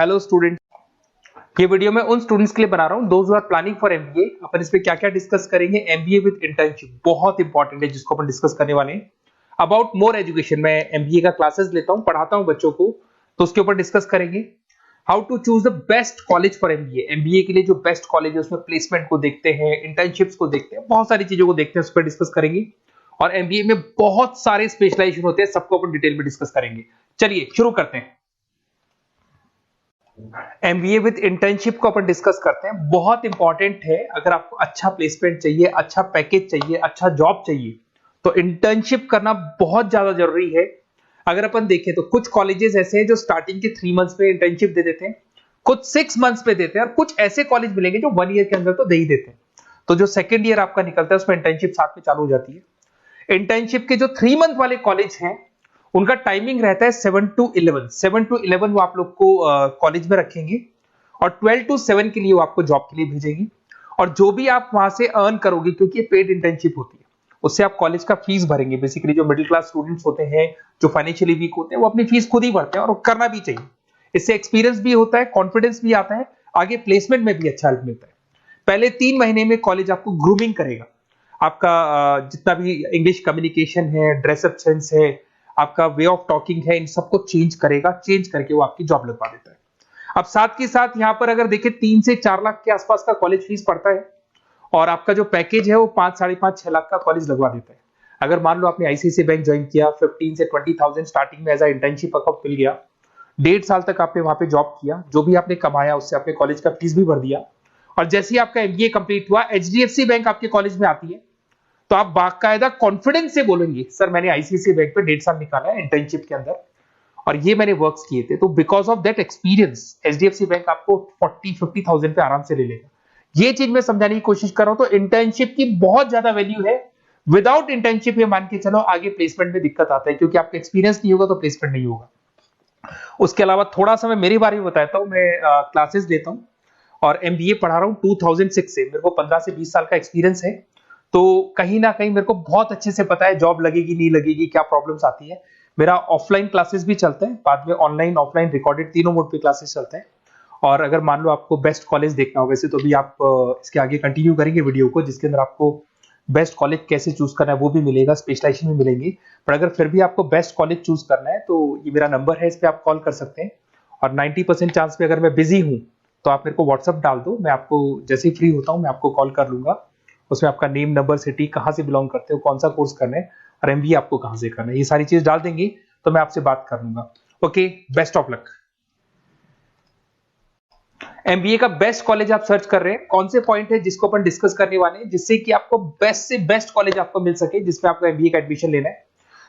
Hello student, ये video मैं उन स्टूडेंट्स के लिए बना रहा हूं those who are planning for MBA. अपन इस पे क्या क्या डिस्कस करेंगे। एमबीए विद इंटर्नशिप बहुत इंपॉर्टेंट है जिसको अपन डिस्कस करने वाले हैं। अबाउट मोर एजुकेशन, मैं एमबीए का क्लासेस लेता हूं, पढ़ाता हूं बच्चों को, तो उसके ऊपर डिस्कस करेंगे। How to choose the best college for MBA. MBA के लिए जो बेस्ट कॉलेज है उसमें प्लेसमेंट को देखते हैं, इंटर्नशिप्स को देखते हैं, बहुत सारी चीजों को देखते हैं, उस पर डिस्कस करेंगे। और एमबीए में बहुत सारे स्पेशलाइजेशन होते हैं, सबको अपन डिटेल में डिस्कस करेंगे। चलिए शुरू करते हैं। एमबीए विद इंटर्नशिप को अपन डिस्कस करते हैं। बहुत इंपॉर्टेंट है, अगर आपको अच्छा प्लेसमेंट चाहिए, अच्छा पैकेज चाहिए, अच्छा जॉब चाहिए, तो इंटर्नशिप करना बहुत ज्यादा जरूरी है। अगर अपन देखें तो कुछ कॉलेजेस ऐसे हैं जो स्टार्टिंग के 3 मंथ्स पे इंटर्नशिप दे देते हैं, कुछ 6 मंथ्स पे देते हैं, और कुछ ऐसे कॉलेज मिलेंगे जो 1 ईयर के अंदर तो दे ही देते हैं। तो जो सेकेंड ईयर आपका निकलता है उसमें इंटर्नशिप साथ में चालू हो जाती है। इंटर्नशिप के जो 3 मंथ वाले कॉलेज हैं उनका टाइमिंग रहता है 7 to 11। 7 to 11 वो आप लोग को कॉलेज में रखेंगे, और 12 to 7 के लिए वो आपको जॉब के लिए भेजेंगे। और जो भी आप वहां से अर्न करोगे, क्योंकि ये पेड इंटर्नशिप होती है, उससे आप कॉलेज का फीस भरेंगे। बेसिकली जो मिडिल क्लास स्टूडेंट्स होते हैं, जो फाइनेंशियली वीक होते हैं, वो अपनी फीस खुद ही भरते हैं, और वो करना भी चाहिए। इससे एक्सपीरियंस भी होता है, कॉन्फिडेंस भी आता है, आगे प्लेसमेंट में भी अच्छा हेल्प मिलता है। पहले 3 महीने में कॉलेज आपको ग्रूमिंग करेगा। आपका जितना भी इंग्लिश कम्युनिकेशन है, ड्रेसअप सेंस है, आपका वे ऑफ टॉकिंग है, इन सबको चेंज करेगा। चेंज करके वो आपकी जॉब लगवा देता है। अब साथ के साथ यहाँ पर अगर देखें 3 से 4 लाख के आसपास का कॉलेज फीस पड़ता है, और आपका जो पैकेज है वो 5, 5.5, 6 लाख का कॉलेज लगवा देता है। अगर मान लो आपने आईसीआईसीआई बैंक ज्वाइन किया, 15 से 20,000 स्टार्टिंग में एज अ इंटर्नशिप अकाउंट मिल गया, 1.5 साल तक आपने वहां पे जॉब किया, जो भी आपने कमाया उससे आपने कॉलेज का फीस भी भर दिया, और जैसे ही आपका एमबीए कंप्लीट हुआ, एचडीएफसी बैंक आपके कॉलेज में आती है, तो आप बाकायदा कॉन्फिडेंस से बोलेंगे, सर मैंने आईसीआईसीआई बैंक पे 1.5 साल निकाला है इंटर्नशिप के अंदर, और ये मैंने वर्क्स किए थे। तो because of that experience HDFC bank आपको 40-50,000 पे आराम से ले लेगा। ये चीज मैं समझाने की कोशिश कर रहा हूं। तो इंटर्नशिप की बहुत ज्यादा वैल्यू है। विदाउट इंटर्नशिप ये मान के चलो आगे प्लेसमेंट में दिक्कत आता है, क्योंकि आपका एक्सपीरियंस नहीं होगा तो प्लेसमेंट नहीं होगा। उसके अलावा थोड़ा सा मैं मेरे बारे में बताता हूँ। मैं क्लासेस लेता हूँ और एमबीए पढ़ा रहा हूँ 2006 से। मेरे को 15 से 20 साल का एक्सपीरियंस है, तो कहीं ना कहीं मेरे को बहुत अच्छे से पता है जॉब लगेगी नहीं लगेगी, क्या प्रॉब्लम्स आती है। मेरा ऑफलाइन क्लासेस भी चलते हैं, बाद में ऑनलाइन ऑफलाइन रिकॉर्डेड तीनों मोड पे क्लासेस चलते हैं। और अगर मान लो आपको बेस्ट कॉलेज देखना हो, वैसे तो भी आप इसके आगे कंटिन्यू करेंगे वीडियो को, जिसके अंदर आपको बेस्ट कॉलेज कैसे चूज करना है वो भी मिलेगा, स्पेशलाइजेशन भी मिलेंगे। पर अगर फिर भी आपको बेस्ट कॉलेज चूज करना है तो ये मेरा नंबर है, इस पर आप कॉल कर सकते हैं। और 90% चांस पे अगर मैं बिजी हूँ तो आप मेरे को व्हाट्सअप डाल दो, मैं आपको जैसे ही फ्री होता हूँ मैं आपको कॉल कर लूंगा। उसमें आपका नेम, नंबर, सिटी, कहाँ से बिलोंग करते हो, कौन सा कोर्स करना है, और एमबीए आपको कहाँ से करना है, ये सारी चीज डाल देंगे तो मैं आपसे बात कर लूंगा। Okay, best of luck. MBA का बेस्ट कॉलेज आप सर्च कर रहे हैं, कौन से पॉइंट है जिसको अपन डिस्कस करने वाले हैं, जिससे कि आपको बेस्ट से बेस्ट कॉलेज आपको मिल सके जिसमें आपको एमबीए का एडमिशन लेना है।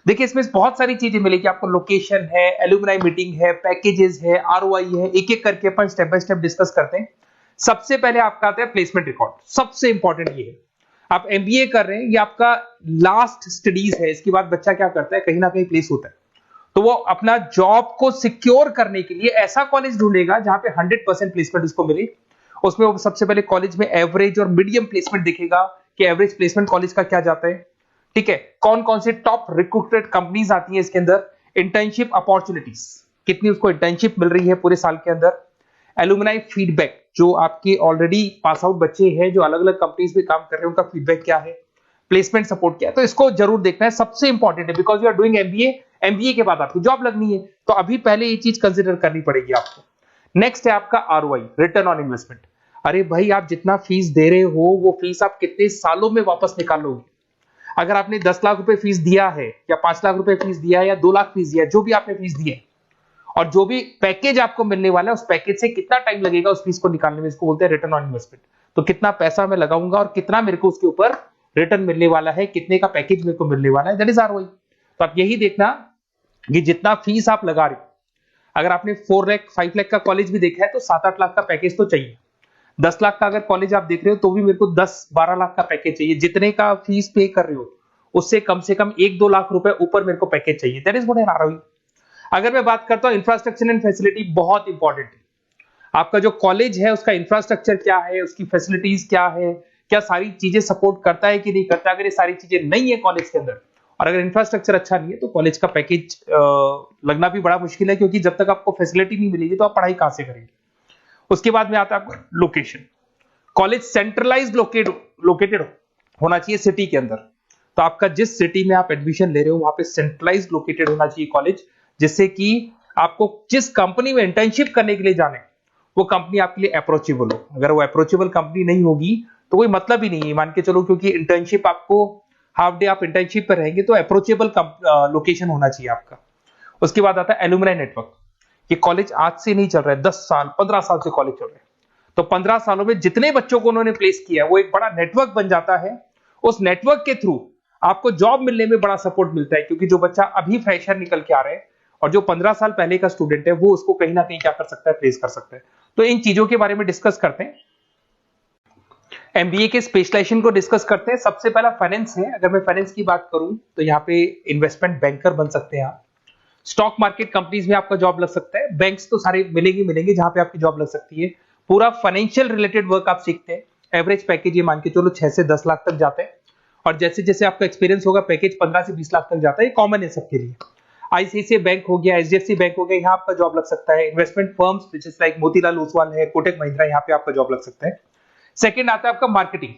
देखिए इसमें बहुत सारी चीजें मिलेगी आपको। लोकेशन है, एलुमनाई मीटिंग है, पैकेजेस है, आरओआई है, एक एक करके अपन स्टेप बाय स्टेप डिस्कस करते हैं। सबसे पहले आपका आता है प्लेसमेंट रिकॉर्ड। सबसे इंपॉर्टेंट ये है, आप एमबीए कर रहे हैं, ये आपका लास्ट स्टडीज है। इसके बाद बच्चा क्या करता है, कहीं ना कहीं प्लेस होता है, तो वो अपना जॉब को सिक्योर करने के लिए ऐसा कॉलेज ढूंढेगा जहां पे 100% प्लेसमेंट उसको मिले। उसमें वो सबसे पहले कॉलेज में एवरेज और मीडियम प्लेसमेंट दिखेगा कि एवरेज प्लेसमेंट कॉलेज का क्या जाता है, ठीक है। कौन कौन से टॉप रिक्रूटेड कंपनीज आती हैं इसके अंदर, इंटर्नशिप अपॉर्चुनिटीज कितनी उसको इंटर्नशिप मिल रही है पूरे साल के अंदर, एलुमनाई फीडबैक, जो आपके ऑलरेडी पास आउट बच्चे हैं जो अलग अलग कंपनीज में काम कर रहे हैं उनका फीडबैक क्या है, प्लेसमेंट सपोर्ट क्या है। तो इसको जरूर देखना है, सबसे इंपॉर्टेंट है, because you are doing MBA. MBA के बाद आपको जॉब लगनी है, तो अभी पहले ये चीज कंसिडर करनी पड़ेगी आपको। नेक्स्ट है आपका आरओआई, रिटर्न ऑन इन्वेस्टमेंट। अरे भाई, आप जितना फीस दे रहे हो वो फीस आप कितने सालों में वापस निकालोगे। अगर आपने 10 लाख रुपए फीस दिया है, या 5 लाख रुपए फीस दिया है, या 2 लाख फीस दिया है, जो भी आपने फीस दी है, और जो भी पैकेज आपको मिलने वाला है उस पैकेज से कितना टाइम लगेगा उस फीस को निकालने में, इसको बोलते हैं रिटर्न ऑन इन्वेस्टमेंट। तो कितना पैसा मैं लगाऊंगा और कितना मेरे को उसके ऊपर रिटर्न मिलने वाला है, कितने का पैकेज मेरे को मिलने वाला है, दैट इज आरओआई। तो आप यही देखना कि जितना फीस आप लगा रहे हो, अगर आपने 4 लाख 5 लाख का कॉलेज भी देखा है तो 7-8 लाख का पैकेज तो चाहिए। 10 लाख का अगर कॉलेज आप देख रहे हो तो भी मेरे को 10-12 लाख का पैकेज चाहिए। जितने का फीस पे कर रहे हो उससे कम से कम 1-2 लाख रुपए ऊपर मेरे को पैकेज चाहिए, that is what I am ROI. अगर मैं बात करता हूं इंफ्रास्ट्रक्चर एंड फैसिलिटी, बहुत इंपॉर्टेंट है। आपका जो कॉलेज है उसका इंफ्रास्ट्रक्चर क्या है, उसकी फैसिलिटीज क्या है, क्या सारी चीजें सपोर्ट करता है कि नहीं करता। अगर ये सारी चीजें नहीं है कॉलेज के अंदर, और अगर इंफ्रास्ट्रक्चर अच्छा नहीं है तो कॉलेज का पैकेज लगना भी बड़ा मुश्किल है, क्योंकि जब तक आपको फैसिलिटी नहीं मिलेगी तो आप पढ़ाई कहां से करेंगे। उसके बाद में आता है आपका लोकेशन। कॉलेज सेंट्रलाइज लोकेटेड होना चाहिए सिटी के अंदर। तो आपका जिस सिटी में आप एडमिशन ले रहे हो वहां पे सेंट्रलाइज लोकेटेड होना चाहिए कॉलेज, जिससे कि आपको जिस कंपनी में इंटर्नशिप करने के लिए जाने वो कंपनी आपके लिए अप्रोचेबल हो। अगर वो अप्रोचेबल कंपनी नहीं होगी तो कोई मतलब ही नहीं है, मान के चलो, क्योंकि इंटर्नशिप आपको हाफ डे आप इंटर्नशिप पर रहेंगे तो अप्रोचेबल लोकेशन होना चाहिए आपका। उसके बाद आता है एलुमनाई नेटवर्क। ये कॉलेज आज से नहीं चल रहा है, 10 साल 15 साल से कॉलेज चल रहा है। तो 15 सालों में जितने बच्चों को उन्होंने प्लेस किया वो एक बड़ा नेटवर्क बन जाता है। उस नेटवर्क के थ्रू आपको जॉब मिलने में बड़ा सपोर्ट मिलता है, क्योंकि जो बच्चा अभी फ्रेशर निकल के आ रहे हैं और जो 15 साल पहले का स्टूडेंट है वो उसको कहीं ना कहीं क्या कर सकता है, प्लेस कर सकता है। तो इन चीजों के बारे में डिस्कस करते हैं। एमबीए के स्पेशलाइजेशन को डिस्कस करते हैं। सबसे पहला फाइनेंस है। अगर मैं फाइनेंस की बात करूं तो यहाँ पे इन्वेस्टमेंट बैंकर बन सकते हैं आप। स्टॉक मार्केट कंपनीज में आपका जॉब लग सकता है। बैंक्स तो सारे मिलेंगे जहां पे आपकी जॉब लग सकती है। पूरा फाइनेंशियल रिलेटेड वर्क आप सीखते हैं। एवरेज पैकेज ये मान के चलो 6 से 10 लाख तक जाते हैं, और जैसे जैसे आपका एक्सपीरियंस होगा पैकेज 15 से 20 लाख तक जाता है। ये कॉमन है सबके लिए। आईसीआईसीआई बैंक हो गया, एचडीएफसी बैंक हो गया, यहाँ आपका जॉब लग सकता है। Investment firms which is like Motilal Oswal है, कोटक महिंद्रा, यहाँ पे आपका जॉब लग सकता है। सेकंड आता है आपका मार्केटिंग।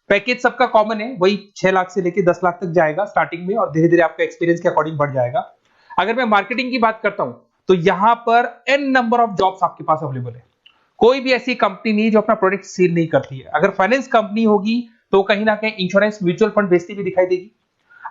पैकेज सबका कॉमन है, वही 6 लाख से लेकर 10 लाख तक जाएगा स्टार्टिंग में, और धीरे धीरे आपका एक्सपीरियंस के अकॉर्डिंग बढ़ जाएगा। अगर मैं मार्केटिंग की बात करता हूं तो यहां पर एन नंबर ऑफ जॉब्स आपके पास अवेलेबल है। कोई भी ऐसी कंपनी नहीं जो अपना प्रोडक्ट सेल नहीं करती है। अगर फाइनेंस कंपनी होगी तो कहीं ना कहीं इंश्योरेंस म्यूचुअल फंड बेचती भी दिखाई देगी।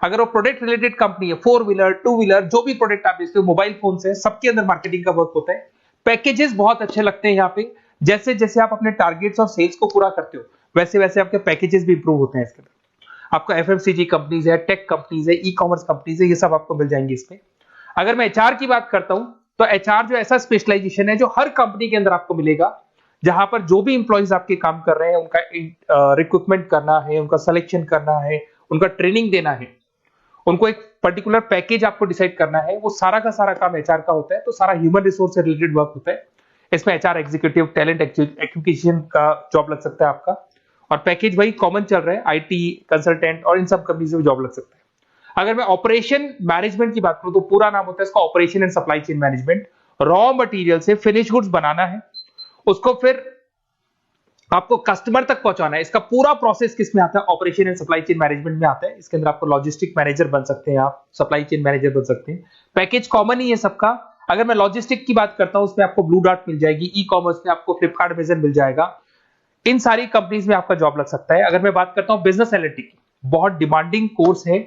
अगर वो प्रोडक्ट रिलेटेड कंपनी है, 4 व्हीलर 2 व्हीलर, जो भी प्रोडक्ट आप बेचते हो, मोबाइल फोन से, सबके अंदर मार्केटिंग का वर्क होता है। पैकेजेस बहुत अच्छे लगते हैं यहाँ पे। जैसे जैसे आप अपने टारगेट्स और सेल्स को पूरा करते हो वैसे वैसे आपके पैकेजेस भी इंप्रूव होते हैं इसके अंदर। आपका एफएमसीजी कंपनीज है, टेक कंपनीज है, ई कॉमर्स कंपनीज है, ये सब आपको मिल जाएंगे इसमें। अगर मैं एचआर की बात करता हूं तो एचआर जो ऐसा स्पेशलाइजेशन है जो हर कंपनी के अंदर आपको मिलेगा, जहां पर जो भी इंप्लॉइज आपके काम कर रहे हैं उनका रिक्रूटमेंट करना है, उनका सिलेक्शन करना है, उनका ट्रेनिंग देना है, उनको एक पर्टिकुलर पैकेज आपको डिसाइड करना है, वो सारा का सारा काम एचआर का होता है। तो सारा ह्यूमन रिसोर्स से रिलेटेड वर्क होता है। इसमें एचआर एग्जीक्यूटिव, टैलेंट एक्विजिशन का जॉब लग सकता है आपका, और पैकेज वही कॉमन चल रहा है, आईटी कंसल्टेंट और इन सब कंपनीज में जॉब लग सकता है। अगर मैं ऑपरेशन मैनेजमेंट की बात करूं तो पूरा नाम होता है इसका operation and supply chain management. Raw material से फिनिश गुड्स बनाना है, उसको फिर आपको कस्टमर तक पहुंचाना है। इसका पूरा प्रोसेस किस में आता है, operation and supply chain management में आता है। इसके अंदर आपको लॉजिस्टिक मैनेजर बन सकते हैं, आप सप्लाई चेन मैनेजर बन सकते हैं। पैकेज कॉमन ही है सबका। अगर मैं लॉजिस्टिक की बात करता हूं उसमें आपको ब्लू डॉट मिल जाएगी, ई कॉमर्स में आपको फ्लिपकार्ट अमेज़न मिल जाएगा। इन सारी कंपनीज में आपका जॉब लग सकता है। अगर मैं बात करता हूं बिजनेस एनालिटिक की, बहुत डिमांडिंग कोर्स है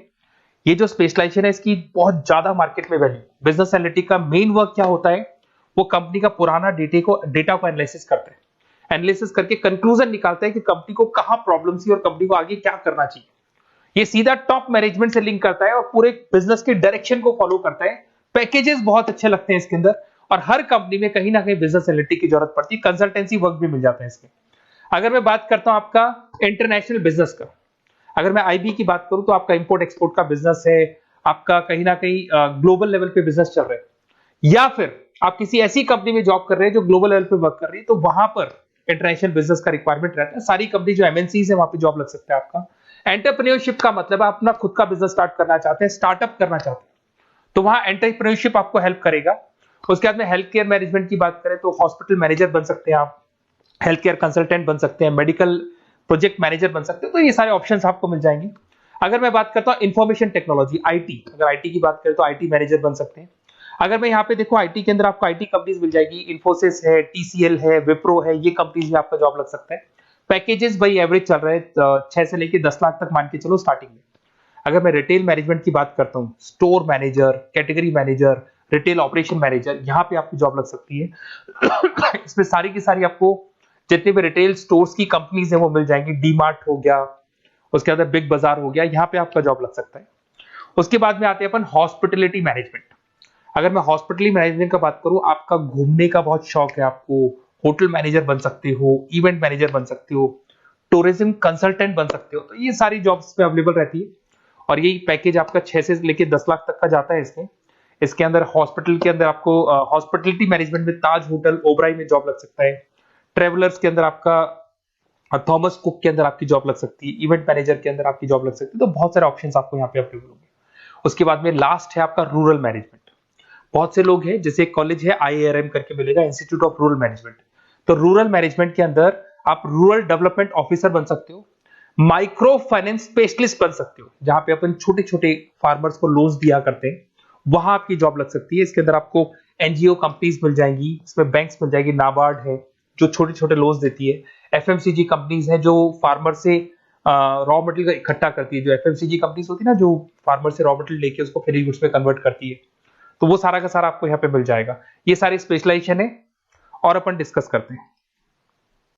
ये जो स्पेशलाइजेशन है, इसकी बहुत ज्यादा मार्केट में वैल्यू। बिजनेस एनालिटिक का मेन वर्क क्या होता है, वो कंपनी का पुराना डेटा को एनालिसिस करते हैं। एनालिसिस करके कंक्लूजन निकालते हैं कि कंपनी को कहां प्रॉब्लम थी और कंपनी को आगे क्या करना चाहिए। ये सीधा टॉप मैनेजमेंट से लिंक करता है और पूरे बिजनेस के डायरेक्शन को फॉलो करता है। पैकेजेस बहुत अच्छे लगते हैं इसके अंदर, और हर कंपनी में कहीं ना कहीं बिजनेस एनालिटिक की जरूरत पड़ती है। कंसल्टेंसी वर्क भी मिल जाता है इसमें। अगर मैं बात करता हूं आपका इंटरनेशनल बिजनेस का, अगर मैं आईबी की बात करूं तो आपका इंपोर्ट एक्सपोर्ट का बिजनेस है, आपका कहीं ना कहीं ग्लोबल लेवल पे बिजनेस चल रहा है, या फिर आप किसी ऐसी कंपनी में जॉब कर रहे हैं जो ग्लोबल लेवल पे वर्क कर रही है, तो वहां पर इंटरनेशनल बिजनेस का रिक्वायरमेंट रहता है। सारी कंपनी जो एमएनसीज है वहां पे जॉब लग सकता है आपका। एंटरप्रेन्योरशिप का मतलब आप अपना खुद का बिजनेस स्टार्ट करना चाहते हैं, स्टार्टअप करना चाहते हैं, तो वहां एंटरप्रेन्योरशिप आपको हेल्प करेगा। उसके बाद में हेल्थ केयर मैनेजमेंट की बात करें तो हॉस्पिटल मैनेजर बन सकते हैं आप, हेल्थ केयर कंसल्टेंट बन सकते हैं, मेडिकल प्रोजेक्ट मैनेजर बन सकते हैं। तो ये सारे ऑप्शंस आपको मिल जाएंगे। अगर मैं बात करता हूं इंफॉर्मेशन टेक्नोलॉजी, आईटी, अगर आईटी की बात करें तो आईटी मैनेजर बन सकते हैं। अगर मैं यहाँ पे देखो आईटी के अंदर आपको आईटी कंपनीज मिल जाएगी, इन्फोसिस है, टीसीएल है, विप्रो है, ये कंपनीज में आपका जॉब लग सकता है। पैकेजेस भाई एवरेज चल रहे हैं 6 से लेके 10 लाख तक मान के चलो स्टार्टिंग में। अगर मैं रिटेल मैनेजमेंट की बात करता हूँ, store manager, category manager, retail operation manager, यहाँ पे आपकी जॉब लग सकती है। इसमें सारी की सारी आपको जितने भी रिटेल स्टोर्स की कंपनीज है वो मिल जाएंगी। डीमार्ट हो गया, उसके बाद बिग बाजार हो गया, यहाँ पे आपका जॉब लग सकता है। उसके बाद में आते हैं अपन हॉस्पिटलिटी मैनेजमेंट। अगर मैं हॉस्पिटलिटी मैनेजमेंट का बात करूं, आपका घूमने का बहुत शौक है, आपको होटल मैनेजर बन सकते हो, इवेंट मैनेजर बन सकते हो, टूरिज्म कंसल्टेंट बन सकते हो, तो ये सारी जॉब्स पे अवेलेबल रहती है। और यही पैकेज आपका 6 से लेके 10 लाख तक का जाता है इसमें। इसके अंदर हॉस्पिटल के अंदर आपको हॉस्पिटलिटी मैनेजमेंट में ताज होटल, ओबराई में जॉब लग सकता है। ट्रेवलर्स के अंदर आपका थॉमस कुक के अंदर आपकी जॉब लग सकती है, इवेंट मैनेजर के अंदर आपकी जॉब लग सकती है। तो बहुत सारे ऑप्शंस आपको यहाँ पे अवेलेबल होंगे। उसके बाद में लास्ट है आपका रूरल मैनेजमेंट। बहुत से लोग हैं, जैसे एक कॉलेज है IIRM करके मिलेगा, इंस्टीट्यूट ऑफ रूरल मैनेजमेंट। तो रूरल मैनेजमेंट के अंदर आप रूरल डेवलपमेंट ऑफिसर बन सकते हो, माइक्रो फाइनेंस स्पेशलिस्ट बन सकते हो, जहां पे अपन छोटे छोटे फार्मर्स को लोन्स दिया करते हैं, वहां आपकी जॉब लग सकती है। इसके अंदर आपको एनजीओ कंपनीज मिल जाएंगी, इसमें बैंक्स मिल जाएगी, नाबार्ड है जो छोटे छोटे लोन्स देती है, एफएमसीजी कंपनीज है जो फार्मर से रॉ मटेरियल इकट्ठा करती है। जो एफएमसीजी कंपनीज होती है ना, जो फार्मर से रॉ मटेरियल लेके उसको फिर गुड्स में कन्वर्ट करती है, तो वो सारा का सारा आपको यहाँ पे मिल जाएगा। ये सारी स्पेशलाइजेशन है और अपन डिस्कस करते हैं।